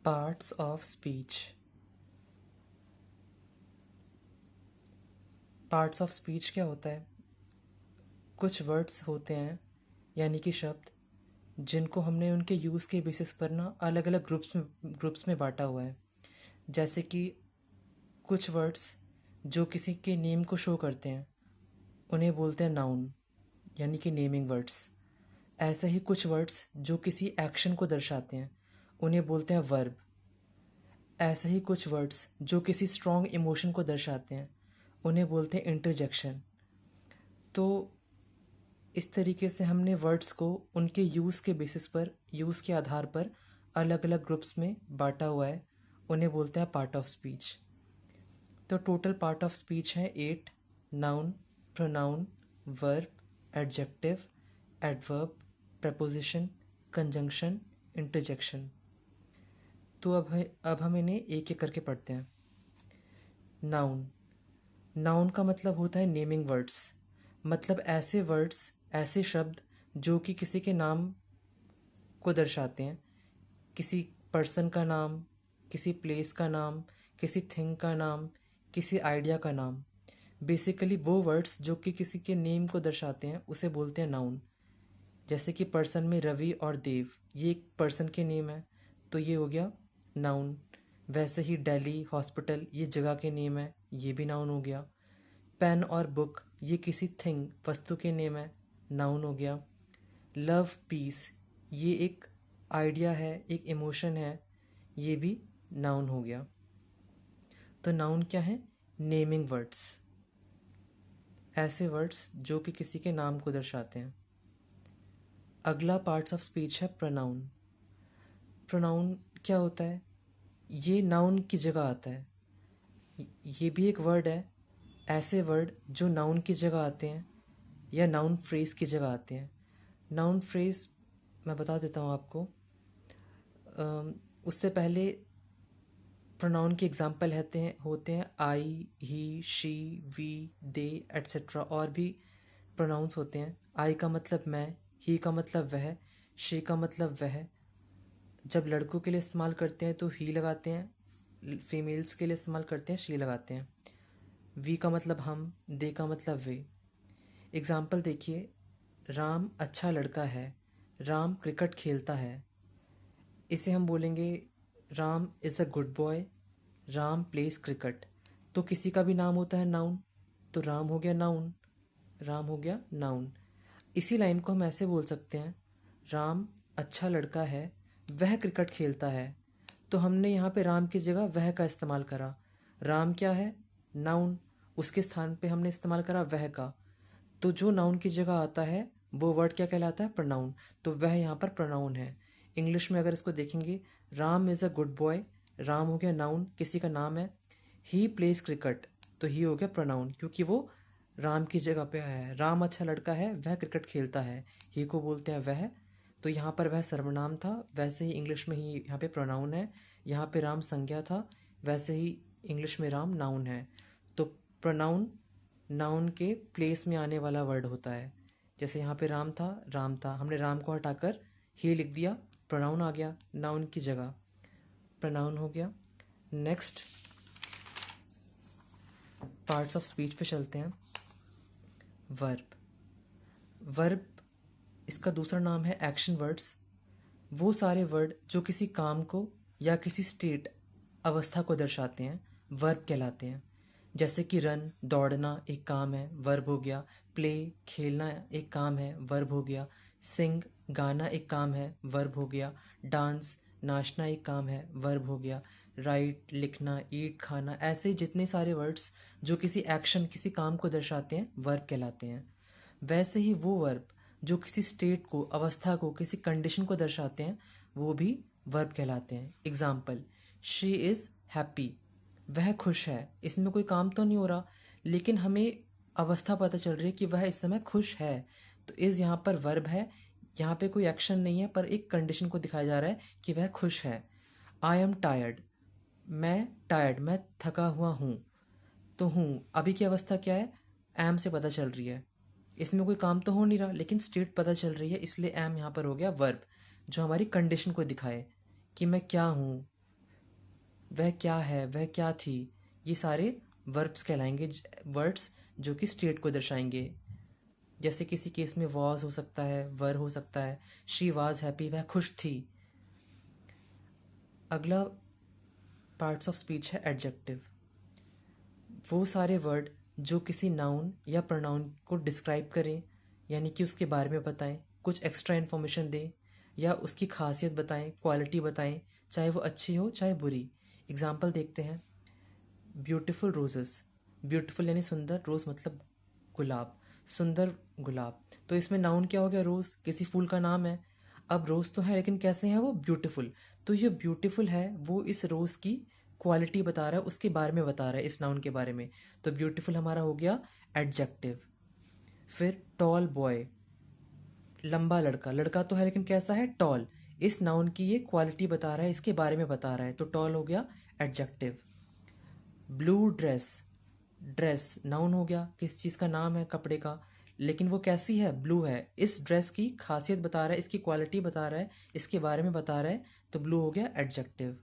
Parts of speech. Parts of speech क्या होता है? कुछ वर्ड्स होते हैं यानी कि शब्द जिनको हमने उनके यूज़ के बेसिस पर ना अलग अलग ग्रुप्स में बांटा हुआ है। जैसे कि कुछ वर्ड्स जो किसी के नेम को शो करते हैं उन्हें बोलते हैं नाउन यानी कि नेमिंग वर्ड्स। ऐसे ही कुछ वर्ड्स जो किसी एक्शन को दर्शाते हैं उन्हें बोलते हैं वर्ब। ऐसे ही कुछ वर्ड्स जो किसी स्ट्रॉन्ग इमोशन को दर्शाते हैं उन्हें बोलते हैं इंटरजेक्शन। तो इस तरीके से हमने वर्ड्स को उनके यूज़ के बेसिस पर, यूज़ के आधार पर अलग अलग ग्रुप्स में बांटा हुआ है। उन्हें बोलते हैं पार्ट ऑफ स्पीच। तो टोटल पार्ट ऑफ स्पीच है 8: noun, pronoun, verb, adjective, adverb, preposition, conjunction, interjection. तो अब हम इन्हें एक एक करके पढ़ते हैं। नाउन। नाउन का मतलब होता है नेमिंग वर्ड्स, मतलब ऐसे वर्ड्स, ऐसे शब्द जो कि किसी के नाम को दर्शाते हैं। किसी पर्सन का नाम, किसी प्लेस का नाम, किसी थिंग का नाम, किसी आइडिया का नाम। बेसिकली वो वर्ड्स जो कि किसी के नेम को दर्शाते हैं उसे बोलते हैं नाउन। जैसे कि पर्सन में रवि और देव, ये एक पर्सन के नेम है तो ये हो गया नाउन। वैसे ही दिल्ली हॉस्पिटल, ये जगह के नेम है, ये भी नाउन हो गया। पेन और बुक, ये किसी थिंग, वस्तु के नेम है, नाउन हो गया। लव पीस, ये एक आइडिया है, एक इमोशन है, ये भी नाउन हो गया। तो नाउन क्या है? नेमिंग वर्ड्स, ऐसे वर्ड्स जो कि किसी के नाम को दर्शाते हैं। अगला पार्ट्स ऑफ स्पीच है प्रोनाउन। प्रोनाउन क्या होता है? ये नाउन की जगह आता है। ये भी एक वर्ड है। ऐसे वर्ड जो नाउन की जगह आते हैं या नाउन फ्रेज की जगह आते हैं। नाउन फ्रेज मैं बता देता हूँ आपको। उससे पहले प्रोनाउन के एग्जाम्पल होते हैं आई, ही, शी, वी, दे एट्सेट्रा। और भी प्रोनाउंस होते हैं। आई का मतलब मैं, ही का मतलब वह, शी का मतलब वह। जब लड़कों के लिए इस्तेमाल करते हैं तो ही लगाते हैं, फीमेल्स के लिए इस्तेमाल करते हैं शी लगाते हैं। वी का मतलब हम, दे का मतलब वे। एग्जाम्पल देखिए, राम अच्छा लड़का है, राम क्रिकेट खेलता है। इसे हम बोलेंगे Ram is a good boy, Ram place cricket. तो किसी का भी नाम होता है नाउन, तो राम हो गया नाउन, राम हो गया नाउन। इसी लाइन को हम ऐसे बोल सकते हैं, राम अच्छा लड़का है, वह क्रिकेट खेलता है। तो हमने यहाँ पे राम की जगह वह का इस्तेमाल करा। राम क्या है? नाउन, उसके स्थान पे हमने इस्तेमाल करा वह का। तो जो नाउन की जगह आता है वो वर्ड क्या कहलाता है? प्रोनाउन। तो वह यहाँ पर प्रोनाउन है। इंग्लिश में अगर इसको देखेंगे, Ram is a good boy, Ram हो गया नाउन, किसी का नाम है। ही प्लेस क्रिकेट, तो ही हो गया प्रोनाउन क्योंकि वो राम की जगह पे आया है। राम अच्छा लड़का है, वह क्रिकेट खेलता है, ही को बोलते हैं वह। तो यहाँ पर वह सर्वनाम था, वैसे ही इंग्लिश में ही यहाँ पे प्रोनाउन है। यहाँ पे राम संज्ञा था, वैसे ही इंग्लिश में राम नाउन है। तो प्रोनाउन नाउन के प्लेस में आने वाला वर्ड होता है। जैसे यहाँ पे राम था, हमने राम को हटाकर ही लिख दिया, प्रोनाउन आ गया नाउन की जगह, प्रोनाउन हो गया। नेक्स्ट पार्ट्स ऑफ स्पीच पे चलते हैं। वर्ब। वर्ब, इसका दूसरा नाम है एक्शन वर्ड्स। वो सारे वर्ड जो किसी काम को या किसी स्टेट, अवस्था को दर्शाते हैं, वर्ब कहलाते हैं। जैसे कि रन, दौड़ना एक काम है, वर्ब हो गया। प्ले, खेलना एक काम है, वर्ब हो गया। सिंग, गाना एक काम है, वर्ब हो गया। डांस, नाचना एक काम है, वर्ब हो गया। राइट, लिखना, ईट, खाना, ऐसे ही जितने सारे वर्ड्स जो किसी एक्शन, किसी काम को दर्शाते हैं, वर्ब कहलाते हैं। वैसे ही वो वर्ब जो किसी स्टेट को, अवस्था को, किसी कंडीशन को दर्शाते हैं, वो भी वर्ब कहलाते हैं। एग्जाम्पल, शी इज़ हैप्पी, वह खुश है। इसमें कोई काम तो नहीं हो रहा, लेकिन हमें अवस्था पता चल रही है कि वह इस समय खुश है। तो इज़ यहाँ पर वर्ब है, यहाँ पे कोई एक्शन नहीं है, पर एक कंडीशन को दिखाया जा रहा है कि वह खुश है। आई एम टायर्ड, मैं टायर्ड, मैं थका हुआ हूँ। तो हूँ अभी की अवस्था क्या है? एम से पता चल रही है। इसमें कोई काम तो हो नहीं रहा, लेकिन स्टेट पता चल रही है, इसलिए एम यहाँ पर हो गया वर्ब जो हमारी कंडीशन को दिखाए कि मैं क्या हूँ, वह क्या है, वह क्या थी, ये सारे वर्ब्स कहलाएंगे, वर्ड्स जो कि स्टेट को दर्शाएंगे। जैसे किसी केस में वॉज हो सकता है, वर हो सकता है, शी वॉज हैप्पी, वह खुश थी। अगला पार्ट्स ऑफ स्पीच है एडजेक्टिव। वो सारे वर्ड जो किसी नाउन या प्रोनाउन को डिस्क्राइब करें, यानी कि उसके बारे में बताएं, कुछ एक्स्ट्रा इन्फॉर्मेशन दें, या उसकी खासियत बताएं, क्वालिटी बताएं, चाहे वो अच्छी हो चाहे बुरी। एग्जाम्पल देखते हैं। ब्यूटीफुल रोजेस, ब्यूटीफुल यानी सुंदर, रोज़ मतलब गुलाब, सुंदर गुलाब। तो इसमें नाउन क्या हो गया, रोज़, किसी फूल का नाम है। अब रोज़ तो है लेकिन कैसे है वो, ब्यूटीफुल। तो ये ब्यूटीफुल है वो इस रोज़ की क्वालिटी बता रहा है, उसके बारे में बता रहा है, इस नाउन के बारे में। तो ब्यूटीफुल हमारा हो गया एडजेक्टिव। फिर टॉल बॉय, लंबा लड़का, लड़का तो है लेकिन कैसा है, टॉल। इस नाउन की ये क्वालिटी बता रहा है, इसके बारे में बता रहा है, तो टॉल हो गया adjective. Blue dress, dress noun हो गया, किस चीज़ का नाम है, कपड़े का, लेकिन वो कैसी है, ब्लू है। इस ड्रेस की खासियत बता रहा है, इसकी क्वालिटी बता रहा है, इसके बारे में बता रहा है, तो ब्लू हो गया एडजेक्टिव।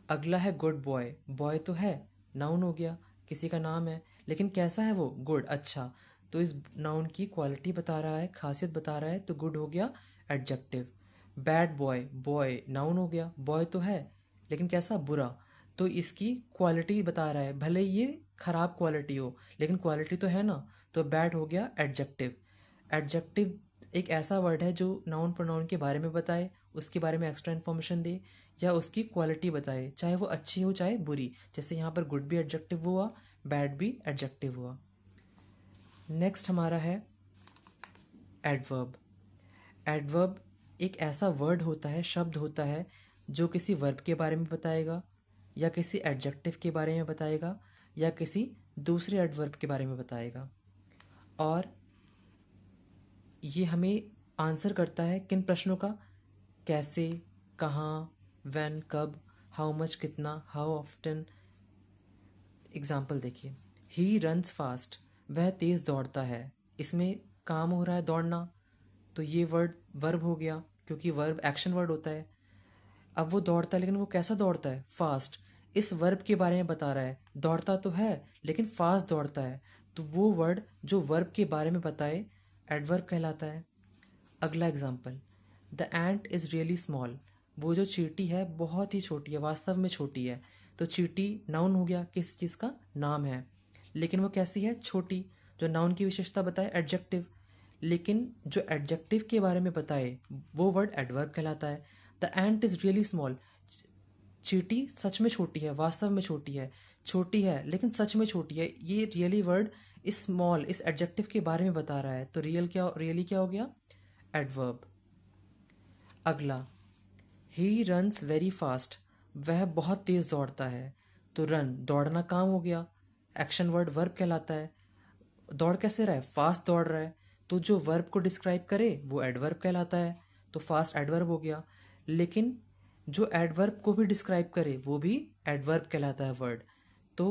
अगला है गुड बॉय, बॉय तो है, नाउन हो गया, किसी का नाम है, लेकिन कैसा है वो, गुड, अच्छा। तो इस नाउन की क्वालिटी बता रहा है, खासियत बता रहा है, तो गुड हो गया adjective. Bad boy, boy noun हो गया, बॉय तो है लेकिन कैसा, बुरा। तो इसकी क्वालिटी बता रहा है, भले ही ये खराब क्वालिटी हो लेकिन क्वालिटी तो है ना, तो बैड हो गया एडजेक्टिव। एडजेक्टिव एक ऐसा वर्ड है जो नाउन प्रोनाउन के बारे में बताए, उसके बारे में एक्स्ट्रा इन्फॉर्मेशन दे, या उसकी क्वालिटी बताए, चाहे वो अच्छी हो चाहे बुरी। जैसे यहाँ पर गुड भी एडजेक्टिव हुआ, बैड भी एडजेक्टिव हुआ। नेक्स्ट हमारा है एडवर्ब। एडवर्ब एक ऐसा वर्ड होता है, शब्द होता है, जो किसी वर्ब के बारे में बताएगा, या किसी एडजेक्टिव के बारे में बताएगा, या किसी दूसरे एडवर्ब के बारे में बताएगा। और ये हमें आंसर करता है किन प्रश्नों का, कैसे, कहाँ, व्हेन, कब, हाउ मच कितना, हाउ ऑफ्टन। एग्जाम्पल देखिए, ही रन्स फास्ट, वह तेज़ दौड़ता है। इसमें काम हो रहा है दौड़ना, तो ये वर्ड वर्ब हो गया, क्योंकि वर्ब एक्शन वर्ड होता है। अब वो दौड़ता है लेकिन वो कैसा दौड़ता है, फास्ट। इस वर्ब के बारे में बता रहा है, दौड़ता तो है लेकिन फास्ट दौड़ता है, तो वो वर्ड जो वर्ब के बारे में बताए एडवर्ब कहलाता है। अगला example, the ant is really small, वो जो चींटी है बहुत ही छोटी है, वास्तव में छोटी है। तो चींटी नाउन हो गया, किस चीज़ का नाम है, लेकिन वो कैसी है, छोटी। जो नाउन की विशेषता बताए एडजेक्टिव, लेकिन जो एडजेक्टिव के बारे में बताए वो वर्ड एडवर्ब कहलाता है। The ant is really small, चींटी सच में छोटी है, वास्तव में छोटी है, छोटी है लेकिन सच में छोटी है। ये रियली वर्ड इस स्मॉल, इस एडजेक्टिव के बारे में बता रहा है, तो रियली क्या हो गया, एडवर्ब। अगला, ही रन्स वेरी फास्ट, वह बहुत तेज़ दौड़ता है। तो रन, दौड़ना काम हो गया, एक्शन वर्ड वर्ब कहलाता है। दौड़ कैसे रहा है, फास्ट दौड़ रहा है, तो जो वर्ब को डिस्क्राइब करे वो एडवर्ब कहलाता है, तो फास्ट एडवर्ब हो गया। लेकिन जो एडवर्ब को भी डिस्क्राइब करे वो भी एडवर्ब कहलाता है वर्ड। तो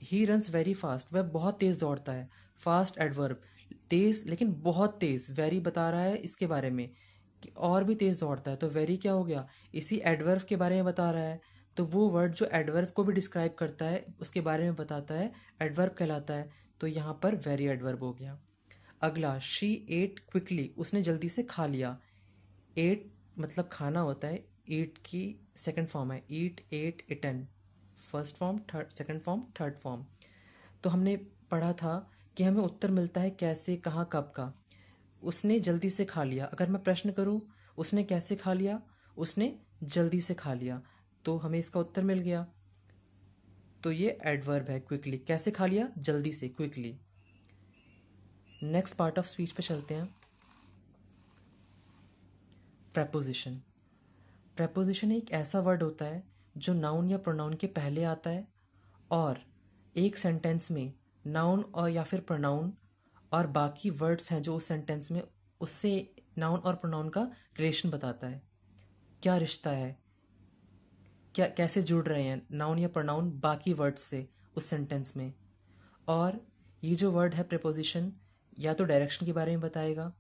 ही रन्स वेरी फास्ट, वह बहुत तेज़ दौड़ता है, फास्ट एडवर्ब, तेज़ लेकिन बहुत तेज़, वेरी बता रहा है इसके बारे में कि और भी तेज़ दौड़ता है, तो वेरी क्या हो गया, इसी एडवर्ब के बारे में बता रहा है। तो वो वर्ड जो एडवर्ब को भी डिस्क्राइब करता है, उसके बारे में बताता है, एडवर्ब कहलाता है। तो यहाँ पर वेरी एडवर्ब हो गया। अगला, शी एट क्विकली, उसने जल्दी से खा लिया। एट मतलब खाना होता है, ईट की सेकंड फॉर्म है, eat, ate, eaten, first form, third, second form, third form. तो हमने पढ़ा था कि हमें उत्तर मिलता है कैसे, कहाँ, कब का। उसने जल्दी से खा लिया, अगर मैं प्रश्न करूँ उसने कैसे खा लिया, उसने जल्दी से खा लिया, तो हमें इसका उत्तर मिल गया। तो ये एडवर्ब है, क्विकली, कैसे खा लिया, जल्दी से, quickly. Next part of speech पे चलते हैं, प्रेपोजिशन। प्रेपोजिशन एक ऐसा वर्ड होता है जो नाउन या प्रोनाउन के पहले आता है, और एक सेंटेंस में नाउन और या फिर प्रोनाउन और बाकी वर्ड्स हैं जो उस सेंटेंस में, उससे नाउन और प्रोनाउन का रिलेशन बताता है, क्या रिश्ता है, क्या कैसे जुड़ रहे हैं नाउन या प्रोनाउन बाकी वर्ड्स से उस सेंटेंस में। और ये जो वर्ड है प्रेपोजिशन, या तो डायरेक्शन के बारे में बताएगा,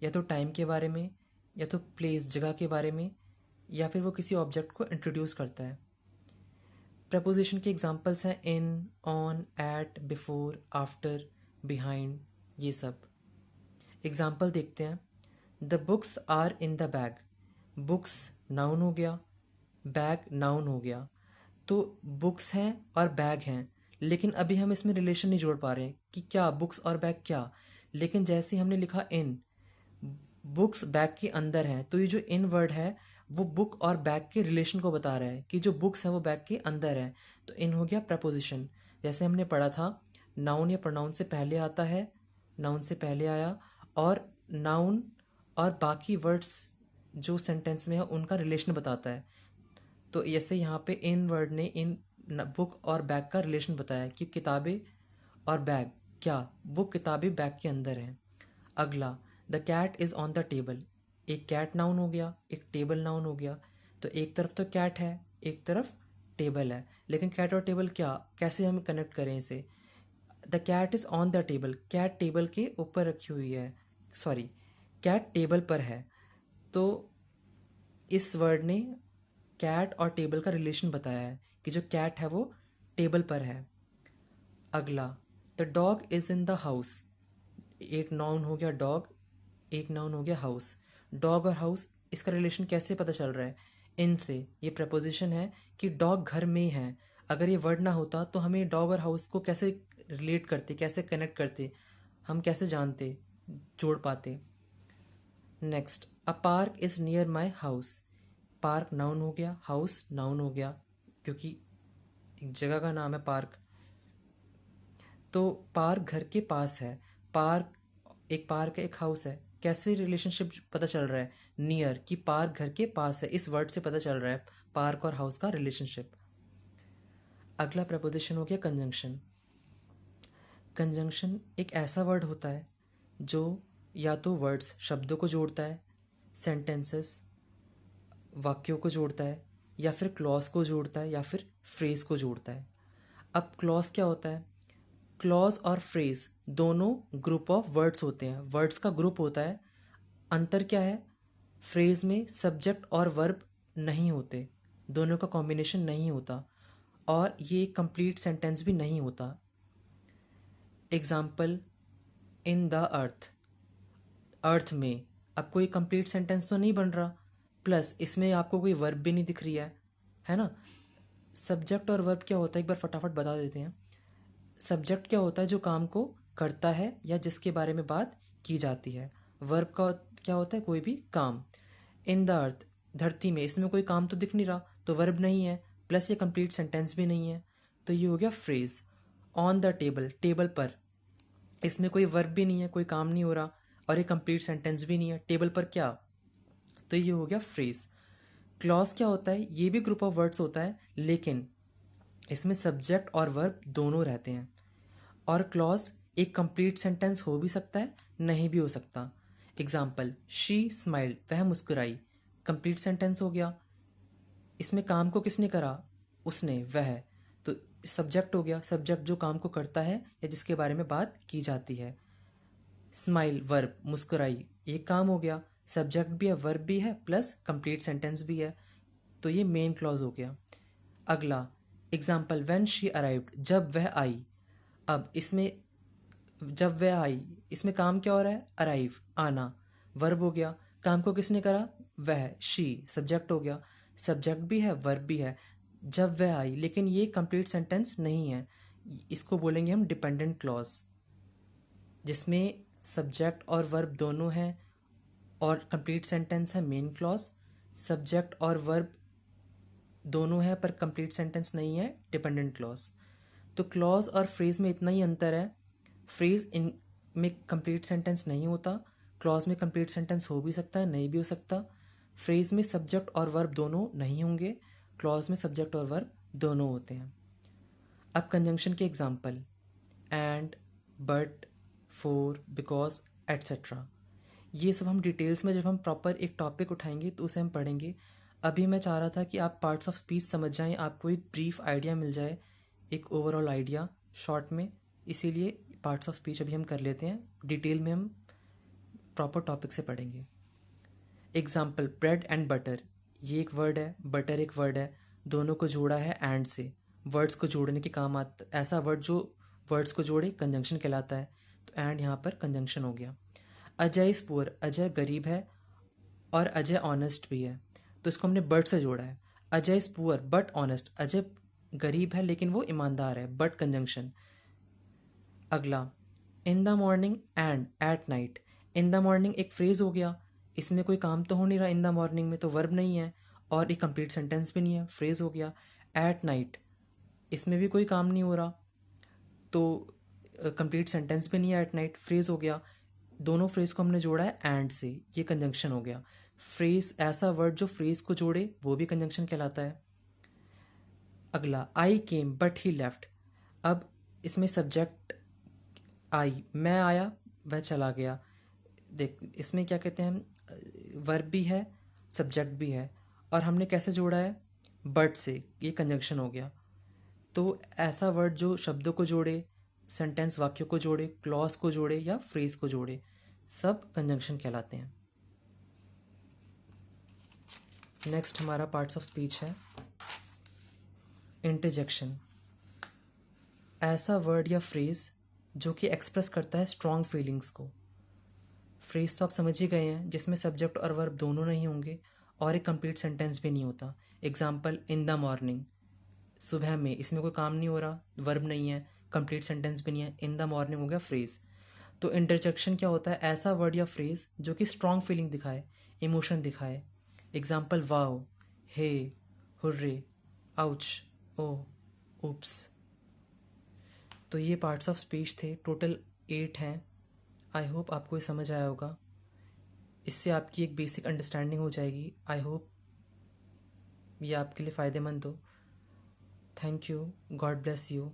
या तो टाइम के बारे में, या तो प्लेस, जगह के बारे में, या फिर वो किसी ऑब्जेक्ट को इंट्रोड्यूस करता है। प्रपोजिशन के एग्जांपल्स हैं in, on, at, before, after, behind, ये सब। एग्जांपल देखते हैं। The books are in the bag. Books noun हो गया, बैग नाउन हो गया। तो बुक्स हैं और बैग हैं, लेकिन अभी हम इसमें रिलेशन नहीं जोड़ पा रहे हैं कि क्या बुक्स और बैग क्या। लेकिन जैसे ही हमने लिखा इन, बुक्स बैग के अंदर हैं, तो ये जो इन वर्ड है वो बुक और बैग के रिलेशन को बता रहा है कि जो बुक्स हैं वो बैग के अंदर है। तो इन हो गया प्रपोजिशन। जैसे हमने पढ़ा था, नाउन या प्रोनाउन से पहले आता है, नाउन से पहले आया, और नाउन और बाकी वर्ड्स जो सेंटेंस में है उनका रिलेशन बताता है। तो ऐसे यहाँ पे इन वर्ड ने इन बुक और बैग का रिलेशन बताया कि किताबें और बैग, क्या वो किताबें बैग के अंदर हैं। अगला, the cat is on the table. एक कैट नाउन हो गया, एक टेबल नाउन हो गया। तो एक तरफ तो कैट है, एक तरफ टेबल है, लेकिन कैट और टेबल क्या, कैसे हम कनेक्ट करें इसे। The cat is on the table, cat table के ऊपर रखी हुई है, सॉरी कैट टेबल पर है। तो इस वर्ड ने कैट और टेबल का रिलेशन बताया है कि जो कैट है वो टेबल पर है। अगला, the dog is in the house. एक नाउन हो गया डॉग, एक नाउन हो गया हाउस। डॉग और हाउस, इसका रिलेशन कैसे पता चल रहा है, इनसे। ये प्रपोजिशन है कि डॉग घर में है। अगर ये वर्ड ना होता तो हमें डॉग और हाउस को कैसे रिलेट करते, कैसे कनेक्ट करते, हम कैसे जानते, जोड़ पाते। Next, a park is near my house. Park noun हो गया, हाउस नाउन हो गया, क्योंकि एक जगह का नाम है पार्क। तो पार्क घर के पास है। पार्क, एक पार्क है, एक हाउस है, कैसे रिलेशनशिप पता चल रहा है, नियर, कि पार्क घर के पास है, इस वर्ड से पता चल रहा है पार्क और हाउस का रिलेशनशिप। अगला प्रपोजिशन हो गया कंजंक्शन। कंजंक्शन एक ऐसा वर्ड होता है जो या तो वर्ड्स, शब्दों को जोड़ता है, सेंटेंसेस, वाक्यों को जोड़ता है, या फिर क्लॉज को जोड़ता है, या फिर फ्रेज को जोड़ता है। अब क्लॉज क्या होता है, क्लॉज और फ्रेज दोनों ग्रुप ऑफ वर्ड्स होते हैं, वर्ड्स का ग्रुप होता है। अंतर क्या है, फ्रेज में सब्जेक्ट और वर्ब नहीं होते, दोनों का कॉम्बिनेशन नहीं होता, और ये कंप्लीट सेंटेंस भी नहीं होता। एग्जाम्पल, इन द अर्थ, अर्थ में, अब कोई कंप्लीट सेंटेंस तो नहीं बन रहा, प्लस इसमें आपको कोई वर्ब भी नहीं दिख रही है ना। सब्जेक्ट और वर्ब क्या होता है, एक बार फटाफट बता देते हैं। सब्जेक्ट क्या होता है, जो काम को करता है या जिसके बारे में बात की जाती है। वर्ब का क्या होता है, कोई भी काम। इन द अर्थ, धरती में, इसमें कोई काम तो दिख नहीं रहा, तो वर्ब नहीं है, प्लस ये कंप्लीट सेंटेंस भी नहीं है, तो ये हो गया phrase. On the table, table पर, इसमें कोई वर्ब भी नहीं है, कोई काम नहीं हो रहा, और ये कंप्लीट सेंटेंस भी नहीं है, टेबल पर क्या, तो ये हो गया फ्रेज। क्लॉज क्या होता है, ये भी ग्रुप ऑफ वर्ड्स होता है, लेकिन इसमें सब्जेक्ट और वर्ब दोनों रहते हैं। और क्लॉज एक कंप्लीट सेंटेंस हो भी सकता है, नहीं भी हो सकता। एग्जाम्पल, शी स्माइल्ड, वह मुस्कुराई, कंप्लीट सेंटेंस हो गया। इसमें काम को किसने करा, उसने, वह, तो सब्जेक्ट हो गया, सब्जेक्ट जो काम को करता है या जिसके बारे में बात की जाती है। स्माइल वर्ब, मुस्कुराई, ये काम हो गया, सब्जेक्ट भी है, वर्ब भी है, प्लस कंप्लीट सेंटेंस भी है, तो ये मेन क्लॉज हो गया। अगला एग्जाम्पल, व्हेन शी अराइव्ड, जब वह आई। अब इसमें जब वह आई, इसमें काम क्या हो रहा है, अराइव, आना, वर्ब हो गया। काम को किसने करा, वह, शी, सब्जेक्ट हो गया, सब्जेक्ट भी है, वर्ब भी है, जब वह आई, लेकिन ये कंप्लीट सेंटेंस नहीं है, इसको बोलेंगे हम डिपेंडेंट क्लॉज, जिसमें सब्जेक्ट और वर्ब दोनों हैं, और कंप्लीट सेंटेंस है मेन क्लॉज। सब्जेक्ट और वर्ब दोनों है पर कंप्लीट सेंटेंस नहीं है, डिपेंडेंट क्लॉज। तो क्लॉज और फ्रेज में इतना ही अंतर है, फ्रेज इन में कंप्लीट सेंटेंस नहीं होता, क्लॉज में कंप्लीट सेंटेंस हो भी सकता है, नहीं भी हो सकता। फ्रेज में सब्जेक्ट और वर्ब दोनों नहीं होंगे, क्लॉज में सब्जेक्ट और वर्ब दोनों होते हैं। अब कंजंक्शन के example, and, but, for, because, etcetera, ये सब हम डिटेल्स में जब हम प्रॉपर एक टॉपिक उठाएंगे तो उसे हम पढ़ेंगे। अभी मैं चाह रहा था कि आप पार्ट्स ऑफ स्पीच समझ जाएं, आपको एक ब्रीफ आइडिया मिल जाए, एक ओवरऑल आइडिया शॉर्ट में, इसीलिए पार्ट्स ऑफ स्पीच अभी हम कर लेते हैं, डिटेल में हम प्रॉपर टॉपिक से पढ़ेंगे। एग्जाम्पल, ब्रेड एंड बटर, ये एक वर्ड है, बटर एक वर्ड है, दोनों को जोड़ा है एंड से, वर्ड्स को जोड़ने के काम आता, ऐसा वर्ड जो वर्ड्स को जोड़े कंजंक्शन कहलाता है। तो एंड यहाँ पर कंजंक्शन हो गया। अजय इज पुअर, अजय गरीब है और अजय ऑनेस्ट भी है, तो इसको हमने बट से जोड़ा है। Ajay is poor but honest, Ajay गरीब है लेकिन वो ईमानदार है, बट कंजंक्शन। अगला, in the morning and at night. In the morning एक फ्रेज हो गया, इसमें कोई काम तो हो नहीं रहा, इन द मॉर्निंग में तो वर्ब नहीं है और एक कंप्लीट सेंटेंस भी नहीं है, फ्रेज हो गया। एट नाइट, इसमें भी कोई काम नहीं हो रहा, तो कंप्लीट सेंटेंस भी नहीं है, एट नाइट फ्रेज हो गया। दोनों फ्रेज को हमने जोड़ा है एंड से, ये कंजंक्शन हो गया। फ्रेज, ऐसा वर्ड जो फ्रेज को जोड़े वो भी कंजंक्शन कहलाता है। अगला, आई केम बट ही लेफ्ट। अब इसमें सब्जेक्ट आई, मैं आया वह चला गया। देख इसमें क्या कहते हैं, वर्ब भी है सब्जेक्ट भी है और हमने कैसे जोड़ा है, बट से, ये कंजंक्शन हो गया। तो ऐसा वर्ड जो शब्दों को जोड़े, सेंटेंस वाक्यों को जोड़े, क्लॉज को जोड़े या फ्रेज को जोड़े, सब कंजंक्शन कहलाते हैं। नेक्स्ट हमारा पार्ट्स ऑफ स्पीच है इंटरजेक्शन। ऐसा वर्ड या फ्रेज जो कि एक्सप्रेस करता है स्ट्रॉन्ग फीलिंग्स को। फ्रेज तो आप समझ ही गए हैं, जिसमें सब्जेक्ट और वर्ब दोनों नहीं होंगे और एक कंप्लीट सेंटेंस भी नहीं होता। एग्जाम्पल, इन द मॉर्निंग, सुबह में, इसमें कोई काम नहीं हो रहा, वर्ब नहीं है, कंप्लीट सेंटेंस भी नहीं है, इन द मॉर्निंग हो गया फ्रेज। तो इंटरजेक्शन क्या होता है, ऐसा वर्ड या फ्रेज जो कि स्ट्रॉन्ग फीलिंग दिखाए, इमोशन दिखाए। एग्जाम्पल, वाओ, हे, हुर्रे, आउच, ओ, उप्स। तो ये पार्ट्स ऑफ स्पीच थे, टोटल 8 हैं। आई होप आपको ये समझ आया होगा, इससे आपकी एक बेसिक अंडरस्टैंडिंग हो जाएगी। आई होप ये आपके लिए फ़ायदेमंद हो। Thank you, God bless you.